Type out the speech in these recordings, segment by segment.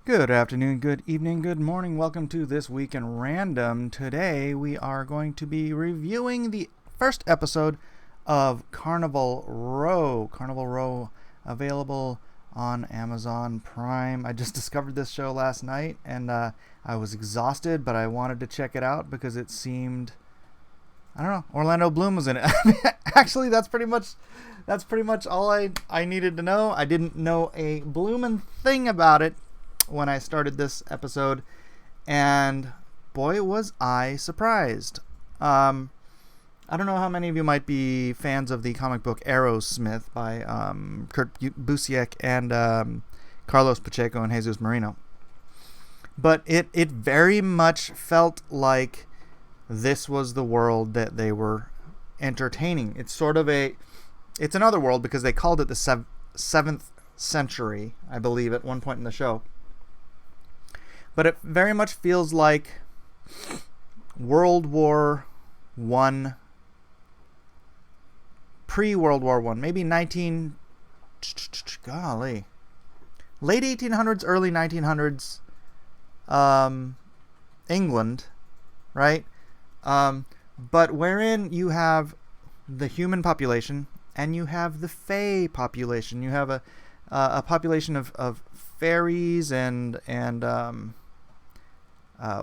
Good afternoon, good evening, good morning. Welcome to This Week in Random. Today we are going to be reviewing the first episode of Carnival Row. Carnival Row available on Amazon Prime. I just discovered this show last night and I was exhausted, but I wanted to check it out because it seemed, I don't know, Orlando Bloom was in it. Actually, that's pretty much all I needed to know. I didn't know a bloomin' thing about it when I started this episode, and boy was I surprised. I don't know how many of you might be fans of the comic book Aerosmith by Kurt Busiek and Carlos Pacheco and Jesus Marino, but it very much felt like this was the world that they were entertaining. It's another world because they called it the 7th century, I believe, at one point in the show. But it very much feels like World War One, pre-World War One, maybe late 1800s, early 1900s, England, right? But wherein you have the human population and you have the Fae population. You have a population of fairies and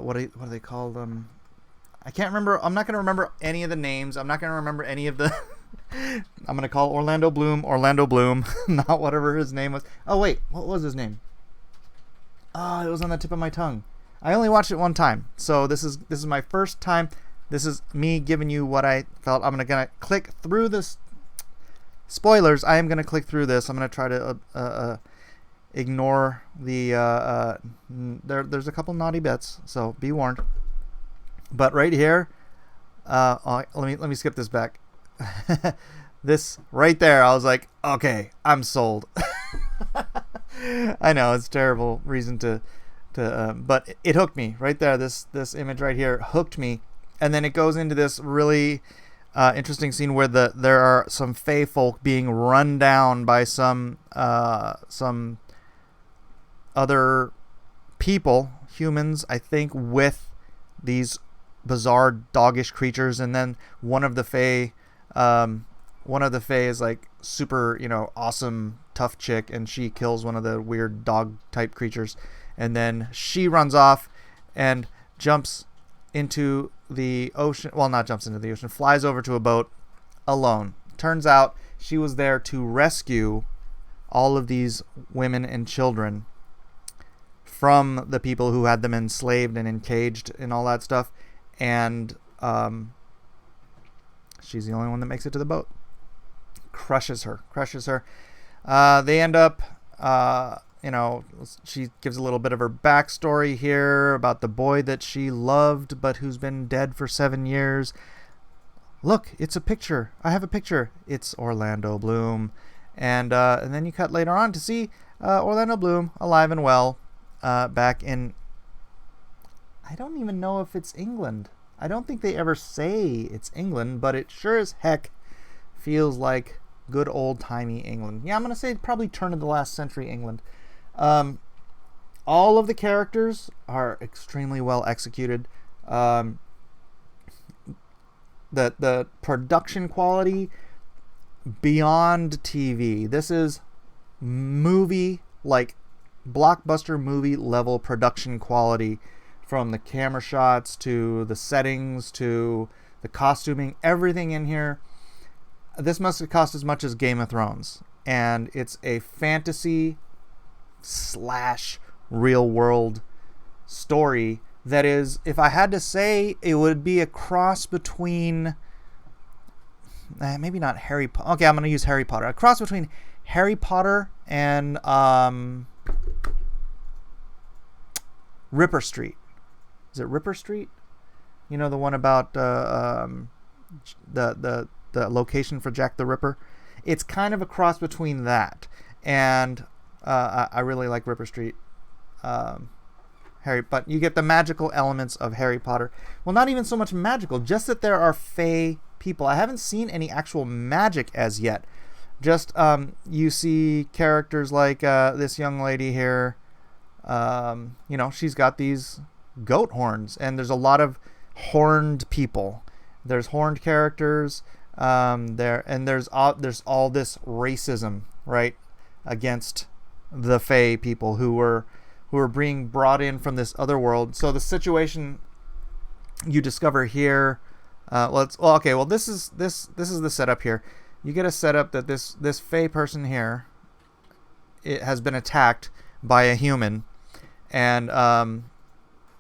what do they call them? I can't remember. I'm not going to remember any of the names. I'm not going to remember any of the... I'm going to call Orlando Bloom, not whatever his name was. Oh, wait. What was his name? Oh, it was on the tip of my tongue. I only watched it one time. So this is my first time. This is me giving you what I felt. I'm going to click through this. Spoilers. I am going to click through this. I'm going to try to... ignore the there's a couple naughty bits, so be warned. But right here, let me skip this back. This right there, I was like, okay, I'm sold. I know it's a terrible reason to but it hooked me right there. This image right here hooked me, and then it goes into this really interesting scene where there are some Fae folk being run down by some other people, humans, I think, with these bizarre doggish creatures, and then one of the Fae is like super, awesome, tough chick, and she kills one of the weird dog type creatures, and then she runs off and jumps into the ocean. Well, not jumps into the ocean, flies over to a boat alone. Turns out she was there to rescue all of these women and children from the people who had them enslaved and encaged and all that stuff. And she's the only one that makes it to the boat. Crushes her. They end up, she gives a little bit of her backstory here about the boy that she loved but who's been dead for 7 years. Look, it's a picture. I have a picture. It's Orlando Bloom. And then you cut later on to see Orlando Bloom alive and well. Back in, I don't even know if it's England. I don't think they ever say it's England, but it sure as heck feels like good old-timey England. Yeah, I'm going to say probably turn of the last century England. All of the characters are extremely well executed. The production quality beyond TV. This is movie, like blockbuster movie level production quality, from the camera shots to the settings to the costuming, everything in here. This must have cost as much as Game of Thrones, and it's a fantasy / real world story that is, if I had to say, it would be a cross between maybe not Harry Potter. Okay, I'm going to use Harry Potter. A cross between Harry Potter and Ripper Street. Is it Ripper Street? You know, the one about the location for Jack the Ripper. It's kind of a cross between that and I really like Ripper Street. But you get the magical elements of Harry Potter. Well, not even so much magical, just that there are Fae people. I haven't seen any actual magic as yet. Just you see characters like this young lady here, she's got these goat horns, and there's a lot of horned people. There's horned characters. There's all this racism, right, against the Fae people who were being brought in from this other world. So the situation you discover here, this is the setup here. You get a setup that this Fae person here, it has been attacked by a human, and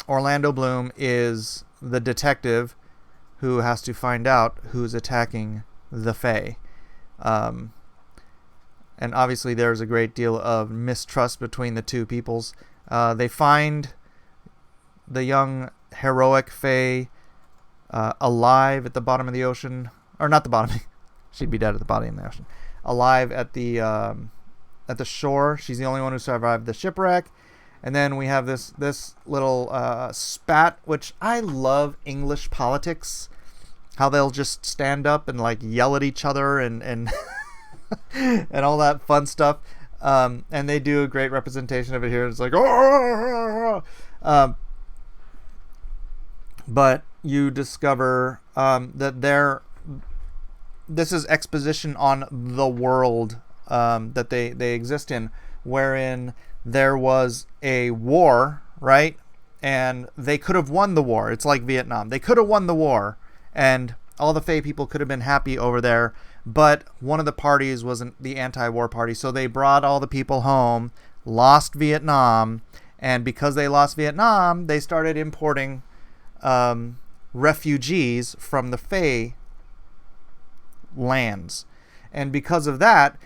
Orlando Bloom is the detective who has to find out who's attacking the Fae. And obviously there's a great deal of mistrust between the two peoples. They find the young heroic Fae alive at the bottom of the ocean, or not the bottom. She'd be dead at the bottom of the ocean. Alive at the shore. She's the only one who survived the shipwreck. And then we have this little spat, which I love English politics. How they'll just stand up and like yell at each other and and all that fun stuff. And they do a great representation of it here. It's like, but you discover that this is exposition on the world that they exist in, wherein there was a war, right? And they could have won the war. It's like Vietnam. They could have won the war, and all the Fae people could have been happy over there. But one of the parties wasn't the anti-war party, so they brought all the people home, lost Vietnam, and because they lost Vietnam, they started importing refugees from the Fae lands. And because of that,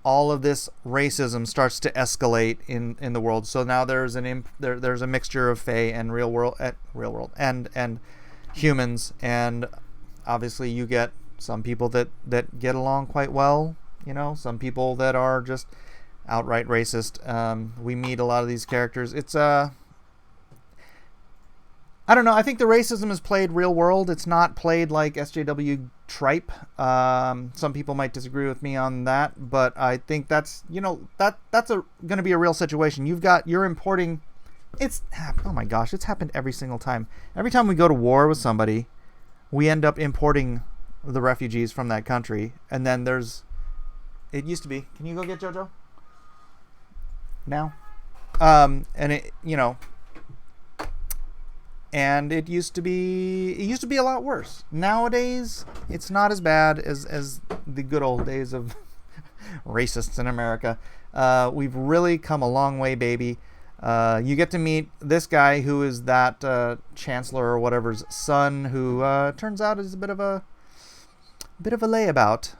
all of this racism starts to escalate in the world. So now there's there's a mixture of Fae and real world and humans, and obviously you get some people that get along quite well, some people that are just outright racist. We meet a lot of these characters. It's I don't know. I think the racism is played real world. It's not played like SJW tripe. Some people might disagree with me on that, but I think that's going to be a real situation. You're importing. Oh my gosh, it's happened every single time. Every time we go to war with somebody, we end up importing the refugees from that country, and then it used to be. Can you go get JoJo now? And and it used to be a lot worse. Nowadays, it's not as bad as the good old days of racists in America. We've really come a long way, baby. You get to meet this guy who is that chancellor or whatever's son, who turns out is a bit of a layabout,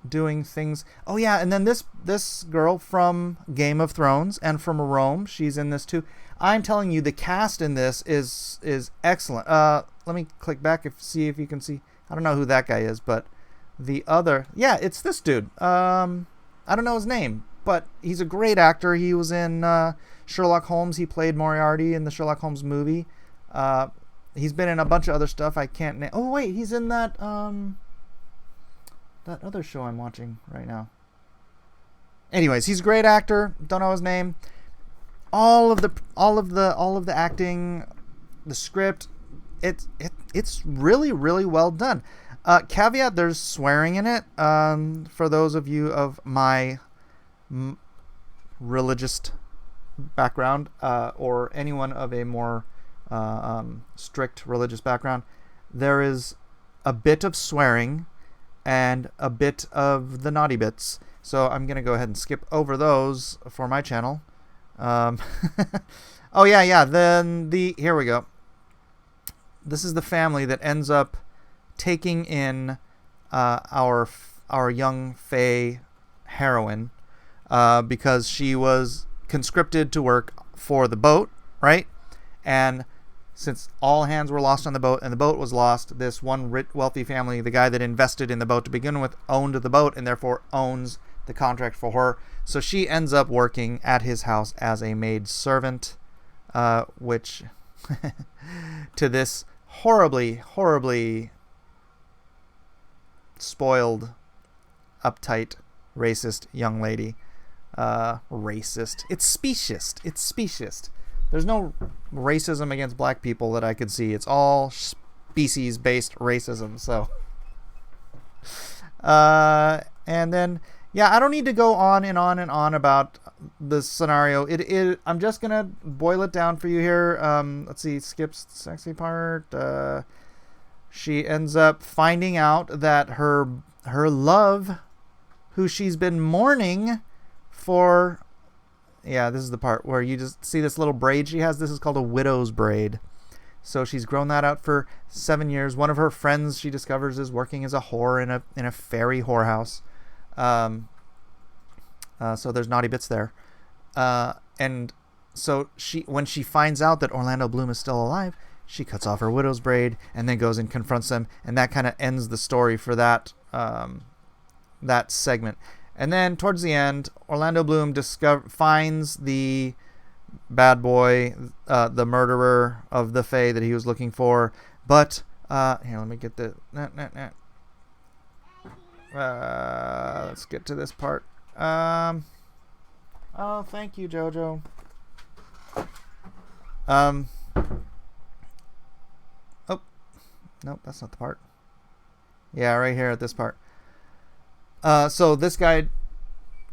doing things. Oh yeah, and then this girl from Game of Thrones and from Rome, she's in this too. I'm telling you, the cast in this is excellent. Let me click back see if you can see. I don't know who that guy is, but the other, yeah, it's this dude. I don't know his name, but he's a great actor. He was in Sherlock Holmes. He played Moriarty in the Sherlock Holmes movie. He's been in a bunch of other stuff. I can't name. Oh wait, he's in that other show I'm watching right now. Anyways, he's a great actor. Don't know his name. All of the acting, the script, it's really, really well done. Caveat: there's swearing in it. For those of you of my religious background, or anyone of a more strict religious background, there is a bit of swearing and a bit of the naughty bits. So I'm gonna go ahead and skip over those for my channel. Oh yeah. Then here we go. This is the family that ends up taking in our young Fae heroine, because she was conscripted to work for the boat, right? And since all hands were lost on the boat and the boat was lost, this one wealthy family, the guy that invested in the boat to begin with, owned the boat and therefore owns the contract for her. So she ends up working at his house as a maid servant, which to this horribly spoiled, uptight, racist young lady racist. It's speciest. It's speciest. There's no racism against black people that I could see. It's all species-based racism. So, and then, yeah, I don't need to go on and on and on about the scenario. I'm just gonna boil it down for you here. Let's see. Skips the sexy part. She ends up finding out that her love, who she's been mourning for. Yeah, this is the part where you just see this little braid she has. This is called a widow's braid. So she's grown that out for 7 years. One of her friends she discovers is working as a whore in a fairy whorehouse. So there's naughty bits there. And so when she finds out that Orlando Bloom is still alive, she cuts off her widow's braid and then goes and confronts him, and that kind of ends the story for that segment. And then towards the end, Orlando Bloom finds the bad boy, the murderer of the Fae that he was looking for. But here, let me get the let's get to this part. Oh, thank you, Jojo. Oh, nope, that's not the part. Yeah, right here at this part. So this guy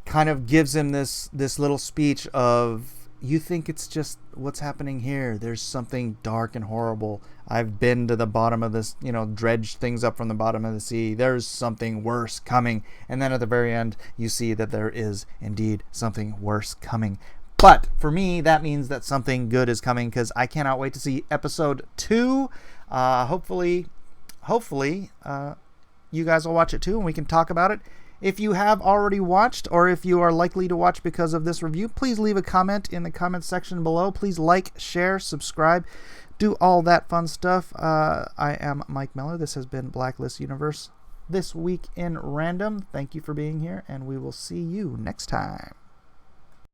kind of gives him this little speech of, you think it's just what's happening here. There's something dark and horrible. I've been to the bottom of this, dredged things up from the bottom of the sea. There's something worse coming. And then at the very end, you see that there is indeed something worse coming. But for me, that means that something good is coming, because I cannot wait to see episode 2. Hopefully, you guys will watch it too, and we can talk about it. If you have already watched, or if you are likely to watch because of this review, please leave a comment in the comment section below. Please like, share, subscribe, do all that fun stuff. I am Mike Miller. This has been Blacklist Universe, This Week in Random. Thank you for being here, and we will see you next time.